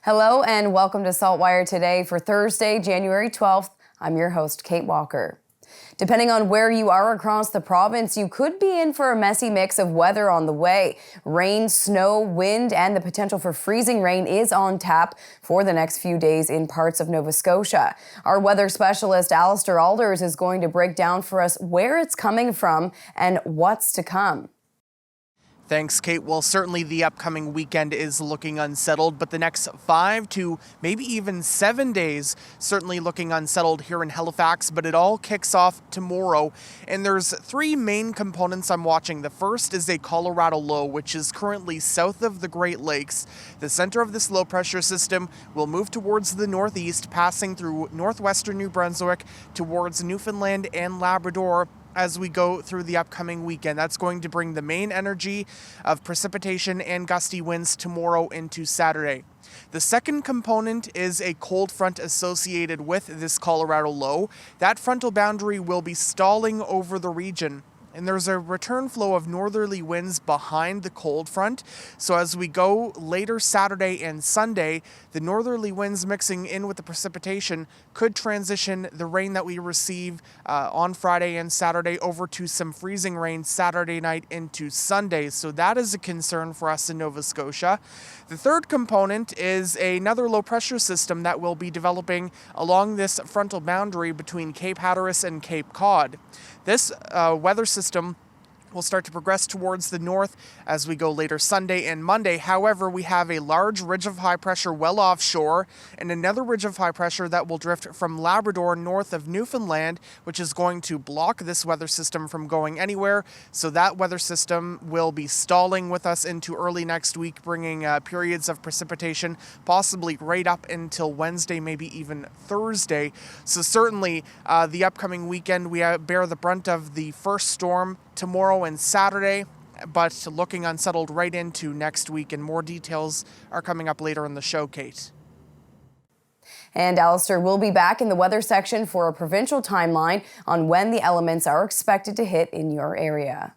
Hello and welcome to SaltWire today for Thursday, January 12th. I'm your host, Kate Walker. Depending on where you are across the province, you could be in for a messy mix of weather on the way. Rain, snow, wind, and the potential for freezing rain is on tap for the next few days in parts of Nova Scotia. Our weather specialist, Alistair Alders, is going to break down for us where it's coming from and what's to come. Thanks, Kate. Well, certainly the upcoming weekend is looking unsettled, but the next 5 to maybe even 7 days certainly looking unsettled here in Halifax, but it all kicks off tomorrow. And there's 3 main components I'm watching. The first is a Colorado low, which is currently south of the Great Lakes. The center of this low pressure system will move towards the northeast, passing through northwestern New Brunswick towards Newfoundland and Labrador as we go through the upcoming weekend. That's going to bring the main energy of precipitation and gusty winds tomorrow into Saturday. The second component is a cold front associated with this Colorado low. That frontal boundary will be stalling over the region, and there's a return flow of northerly winds behind the cold front. So as we go later Saturday and Sunday, the northerly winds mixing in with the precipitation could transition the rain that we receive on Friday and Saturday over to some freezing rain Saturday night into Sunday. So that is a concern for us in Nova Scotia. The third component is another low pressure system that will be developing along this frontal boundary between Cape Hatteras and Cape Cod. This weather system will start to progress towards the north as we go later Sunday and Monday. However, we have a large ridge of high pressure well offshore and another ridge of high pressure that will drift from Labrador north of Newfoundland, which is going to block this weather system from going anywhere. So that weather system will be stalling with us into early next week, bringing periods of precipitation possibly right up until Wednesday, maybe even Thursday. So certainly the upcoming weekend, we bear the brunt of the first storm tomorrow and Saturday, but looking unsettled right into next week, and more details are coming up later in the show, Kate. And Alistair will be back in the weather section for a provincial timeline on when the elements are expected to hit in your area.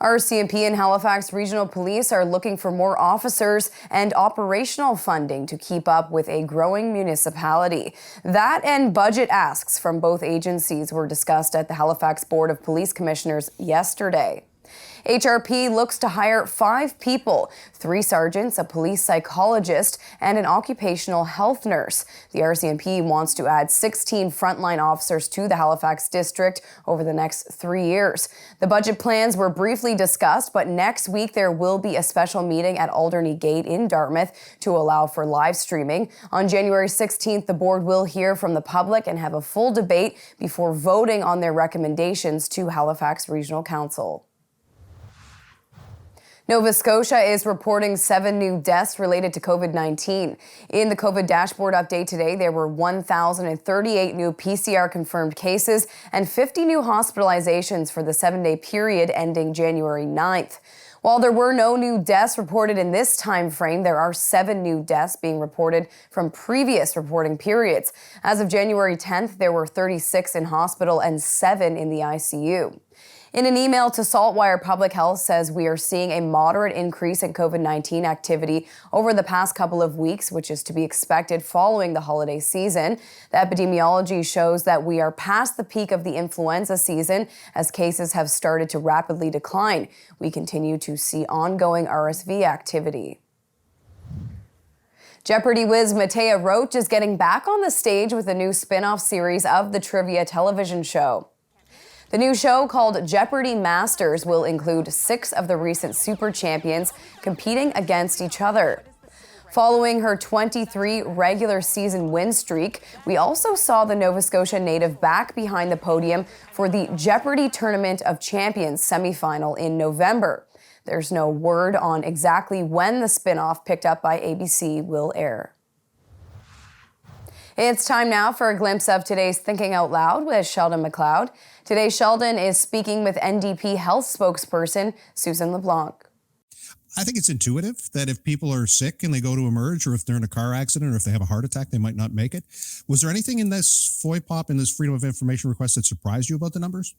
RCMP and Halifax Regional Police are looking for more officers and operational funding to keep up with a growing municipality. That and budget asks from both agencies were discussed at the Halifax Board of Police Commissioners yesterday. HRP looks to hire 5 people, 3 sergeants, a police psychologist, and an occupational health nurse. The RCMP wants to add 16 frontline officers to the Halifax district over the next 3 years. The budget plans were briefly discussed, but next week there will be a special meeting at Alderney Gate in Dartmouth to allow for live streaming. On January 16th, the board will hear from the public and have a full debate before voting on their recommendations to Halifax Regional Council. Nova Scotia is reporting 7 new deaths related to COVID-19. In the COVID dashboard update today, there were 1,038 new PCR confirmed cases and 50 new hospitalizations for the 7-day period ending January 9th. While there were no new deaths reported in this time frame, there are 7 new deaths being reported from previous reporting periods. As of January 10th, there were 36 in hospital and 7 in the ICU. In an email to SaltWire, Public Health says we are seeing a moderate increase in COVID-19 activity over the past couple of weeks, which is to be expected following the holiday season. The epidemiology shows that we are past the peak of the influenza season as cases have started to rapidly decline. We continue to see ongoing RSV activity. Jeopardy whiz Matea Roach is getting back on the stage with a new spin-off series of the trivia television show. The new show, called Jeopardy Masters, will include 6 of the recent super champions competing against each other. Following her 23 regular season win streak, we also saw the Nova Scotia native back behind the podium for the Jeopardy Tournament of Champions semifinal in November. There's no word on exactly when the spin-off picked up by ABC will air. It's time now for a glimpse of today's Thinking Out Loud with Sheldon McLeod. Today, Sheldon is speaking with NDP health spokesperson Susan LeBlanc. I think it's intuitive that if people are sick and they go to emerge, or if they're in a car accident, or if they have a heart attack, they might not make it. Was there anything in this FOIPOP, in this Freedom of Information request, that surprised you about the numbers?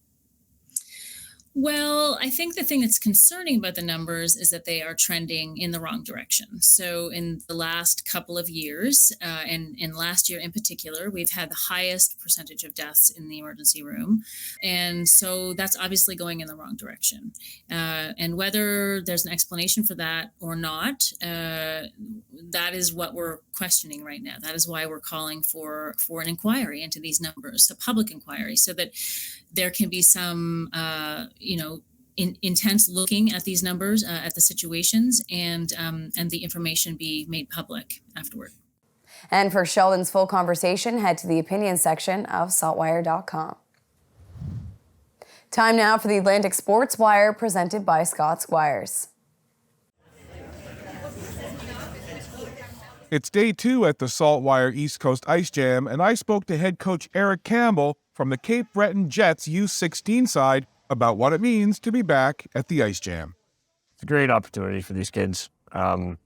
Well, I think the thing that's concerning about the numbers is that they are trending in the wrong direction. So, in the last couple of years, and last year in particular, we've had the highest percentage of deaths in the emergency room. And so that's obviously going in the wrong direction. And whether there's an explanation for that or not, that is what we're questioning right now. That is why we're calling for an inquiry into these numbers, a public inquiry, so that there can be some, intense looking at these numbers, at the situations, and the information be made public afterward. And for Sheldon's full conversation, head to the opinion section of SaltWire.com. Time now for the Atlantic Sports Wire, presented by SaltWire. It's day 2 at the SaltWire East Coast Ice Jam, and I spoke to head coach Eric Campbell from the Cape Breton Jets U16 side about what it means to be back at the Ice Jam. It's a great opportunity for these kids. Like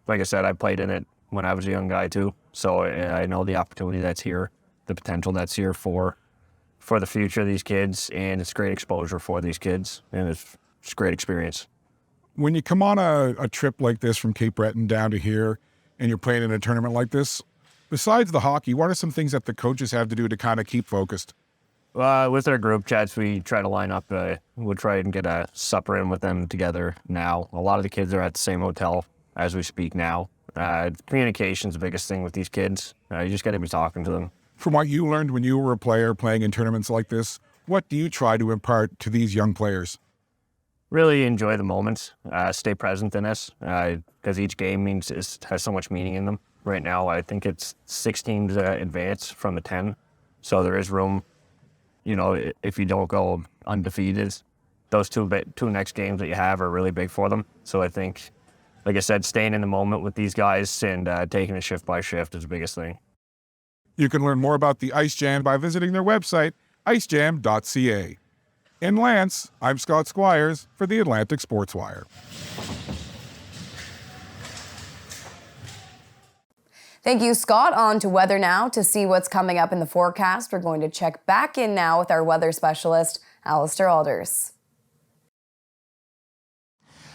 I said, I played in it when I was a young guy too, so I know the opportunity that's here, the potential that's here for the future of these kids, and it's great exposure for these kids, and it's a great experience. When you come on a trip like this from Cape Breton down to here, and you're playing in a tournament like this, besides the hockey, what are some things that the coaches have to do to kind of keep focused? With our group chats, we try to line up, we'll try and get a supper in with them together now. A lot of the kids are at the same hotel as we speak now. Communication's the biggest thing with these kids. You just got to be talking to them. From what you learned when you were a player playing in tournaments like this, what do you try to impart to these young players? Really enjoy the moments, stay present in this, because each game has so much meaning in them. Right now, I think it's 6 teams advance from the 10, so there is room. If you don't go undefeated, those two next games that you have are really big for them. So I think, like I said, staying in the moment with these guys and taking it shift by shift is the biggest thing. You can learn more about the Ice Jam by visiting their website, icejam.ca. In Lance, I'm Scott Squires for the Atlantic Sports Wire. Thank you, Scott. On to weather now. To see what's coming up in the forecast, we're going to check back in now with our weather specialist, Alistair Alders.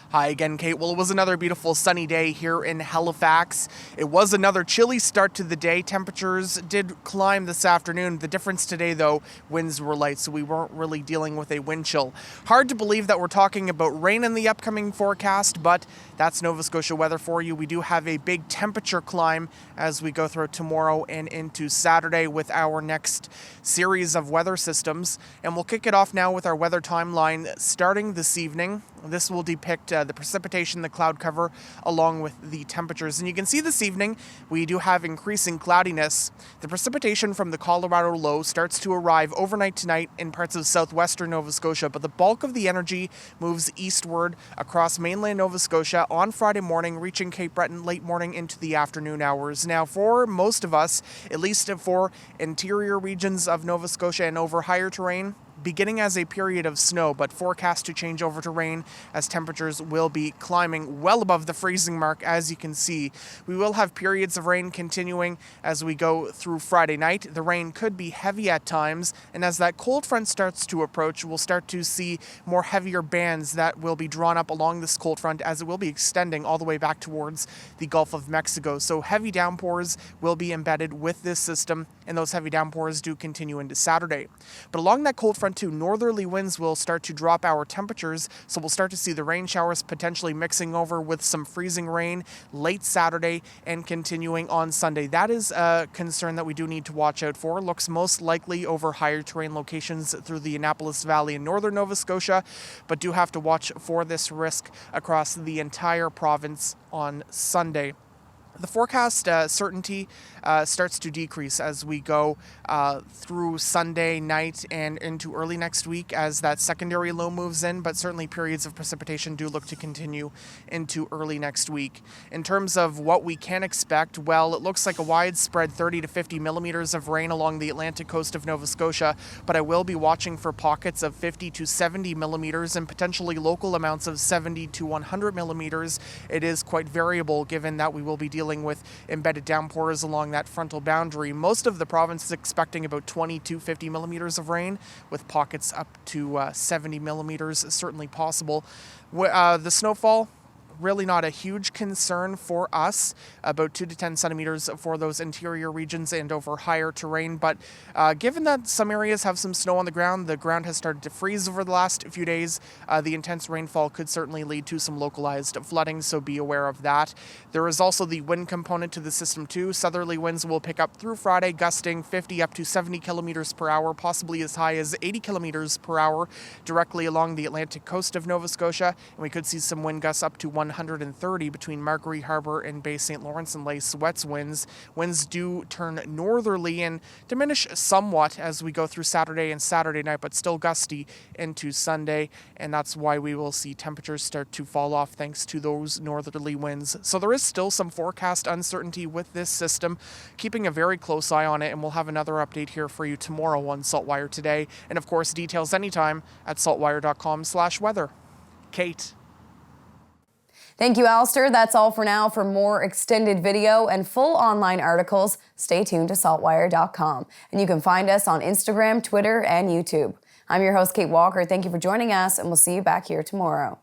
Hi again, Kate. Well, it was another beautiful sunny day here in Halifax. It was another chilly start to the day. Temperatures did climb this afternoon. The difference today, though, winds were light, so we weren't really dealing with a wind chill. Hard to believe that we're talking about rain in the upcoming forecast, but that's Nova Scotia weather for you. We do have a big temperature climb as we go through tomorrow and into Saturday with our next series of weather systems. And we'll kick it off now with our weather timeline starting this evening. This will depict the precipitation, the cloud cover, along with the temperatures. And you can see this evening, we do have increasing cloudiness. The precipitation from the Colorado low starts to arrive overnight tonight in parts of southwestern Nova Scotia, but the bulk of the energy moves eastward across mainland Nova Scotia on Friday morning, reaching Cape Breton late morning into the afternoon hours. Now, for most of us, at least for interior regions of Nova Scotia and over higher terrain, beginning as a period of snow, but forecast to change over to rain as temperatures will be climbing well above the freezing mark, as you can see. We will have periods of rain continuing as we go through Friday night. The rain could be heavy at times, and as that cold front starts to approach, we'll start to see more heavier bands that will be drawn up along this cold front as it will be extending all the way back towards the Gulf of Mexico. So heavy downpours will be embedded with this system, and those heavy downpours do continue into Saturday. But along that cold front too, northerly winds will start to drop our temperatures, so we'll start to see the rain showers potentially mixing over with some freezing rain late Saturday and continuing on Sunday. That is a concern that we do need to watch out for. Looks most likely over higher terrain locations through the Annapolis Valley in northern Nova Scotia, but do have to watch for this risk across the entire province on Sunday. The forecast certainty starts to decrease as we go through Sunday night and into early next week as that secondary low moves in, but certainly periods of precipitation do look to continue into early next week. In terms of what we can expect, well, it looks like a widespread 30 to 50 millimeters of rain along the Atlantic coast of Nova Scotia, but I will be watching for pockets of 50 to 70 millimeters and potentially local amounts of 70 to 100 millimeters. It is quite variable given that we will be dealing with embedded downpours along that frontal boundary. Most of the province is expecting about 20 to 50 millimeters of rain, with pockets up to 70 millimeters certainly possible. The snowfall, really not a huge concern for us, about 2 to 10 centimeters for those interior regions and over higher terrain. But given that some areas have some snow on the ground has started to freeze over the last few days. The intense rainfall could certainly lead to some localized flooding, so be aware of that. There is also the wind component to the system too. Southerly winds will pick up through Friday, gusting 50 up to 70 kilometers per hour, possibly as high as 80 kilometers per hour directly along the Atlantic coast of Nova Scotia. And we could see some wind gusts up to 130 between Marguerite Harbour and Bay St. Lawrence and Lake Wets winds. Winds do turn northerly and diminish somewhat as we go through Saturday and Saturday night, but still gusty into Sunday. And that's why we will see temperatures start to fall off thanks to those northerly winds. So there is still some forecast uncertainty with this system, keeping a very close eye on it. And we'll have another update here for you tomorrow on SaltWire Today. And of course, details anytime at saltwire.com/weather. Kate. Thank you, Alistair. That's all for now. For more extended video and full online articles, stay tuned to saltwire.com. And you can find us on Instagram, Twitter, and YouTube. I'm your host, Kate Walker. Thank you for joining us, and we'll see you back here tomorrow.